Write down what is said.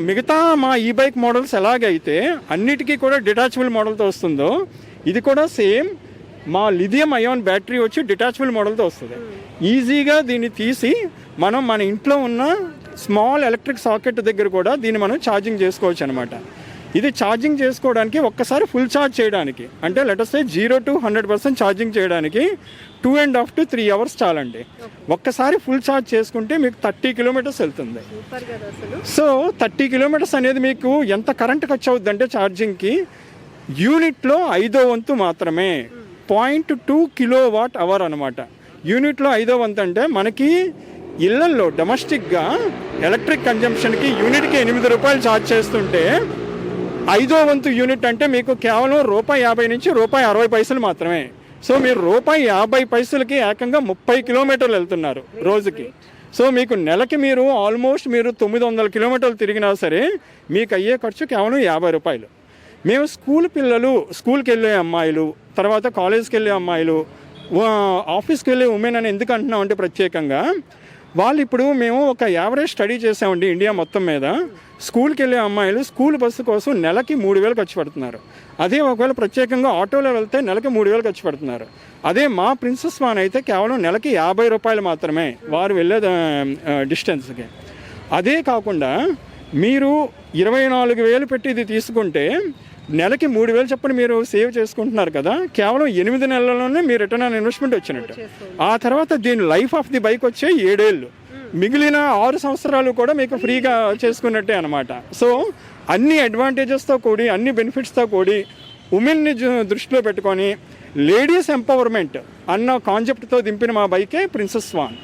మిగతా మా ఈ బైక్ మోడల్స్ ఎలాగైతే అన్నిటికీ కూడా డిటాచబుల్ మోడల్తో వస్తుందో ఇది కూడా సేమ్ మా లిథియం అయాన్ బ్యాటరీ వచ్చి డిటాచబుల్ మోడల్తో వస్తుంది. ఈజీగా దీన్ని తీసి మనం మన ఇంట్లో ఉన్న స్మాల్ ఎలక్ట్రిక్ సాకెట్ దగ్గర కూడా దీన్ని మనం ఛార్జింగ్ చేసుకోవచ్చు అనమాట. ఇది ఛార్జింగ్ చేసుకోవడానికి ఒక్కసారి ఫుల్ ఛార్జ్ చేయడానికి అంటే లెటస్ సే 0 to 100% ఛార్జింగ్ చేయడానికి 2.5 to 3 hours చాలండి. ఒక్కసారి ఫుల్ ఛార్జ్ చేసుకుంటే మీకు 30 kilometers వెళ్తుంది. సో 30 kilometers అనేది మీకు ఎంత కరెంట్ ఖర్చు అవుద్ది అంటే ఛార్జింగ్కి యూనిట్లో 1/5 వంతు మాత్రమే 0.2 kWh అనమాట. యూనిట్లో 1/5 వంతు అంటే మనకి ఇళ్లల్లో డొమెస్టిక్గా ఎలక్ట్రిక్ కన్జంప్షన్కి యూనిట్కి ₹8 ఛార్జ్ చేస్తుంటే 1/5 వంతు యూనిట్ అంటే మీకు కేవలం ₹1.50 నుంచి ₹1.60 మాత్రమే. సో మీరు ₹1.50కి ఏకంగా 30 kilometers వెళ్తున్నారు రోజుకి. సో మీకు నెలకి మీరు ఆల్మోస్ట్ మీరు 900 kilometers తిరిగినా సరే మీకు అయ్యే ఖర్చు కేవలం ₹50. మేము స్కూల్కి వెళ్ళే అమ్మాయిలు, తర్వాత కాలేజ్కి వెళ్ళే అమ్మాయిలు, ఆఫీస్కి వెళ్ళే ఉమెన్ అని ఎందుకు అంటున్నాం అంటే ప్రత్యేకంగా వాళ్ళు ఇప్పుడు మేము ఒక యావరేజ్ స్టడీ చేసామండి ఇండియా మొత్తం మీద. స్కూల్కి వెళ్ళే అమ్మాయిలు స్కూల్ బస్సు కోసం నెలకి 3,000 ఖర్చు పెడుతున్నారు. అదే ఒకవేళ ప్రత్యేకంగా ఆటోలో వెళ్తే నెలకి 3,000 ఖర్చు పెడుతున్నారు. అదే మా ప్రిన్సెస్ వాన్ అయితే కేవలం నెలకి ₹50 మాత్రమే వారు వెళ్ళే డిస్టెన్స్కి. అదే కాకుండా మీరు 24,000 పెట్టి ఇది తీసుకుంటే నెలకి 3,000 చొప్పున మీరు సేవ్ చేసుకుంటున్నారు కదా. కేవలం 8 నెలల్లోనే మీ రిటర్న్ ఆన్ ఇన్వెస్ట్మెంట్ వచ్చినట్టు. ఆ తర్వాత దీని లైఫ్ ఆఫ్ ది బైక్ వచ్చే 7 ఏళ్ళు, మిగిలిన 6 సంవత్సరాలు కూడా మీకు ఫ్రీగా చేసుకున్నట్టే అనమాట. సో అన్ని అడ్వాంటేజెస్తో కూడి అన్ని బెనిఫిట్స్తో కూడి ఉమెన్ని దృష్టిలో పెట్టుకొని లేడీస్ ఎంపవర్మెంట్ అన్న కాన్సెప్ట్తో దింపిన మా బైకే ప్రిన్సెస్ వాన్.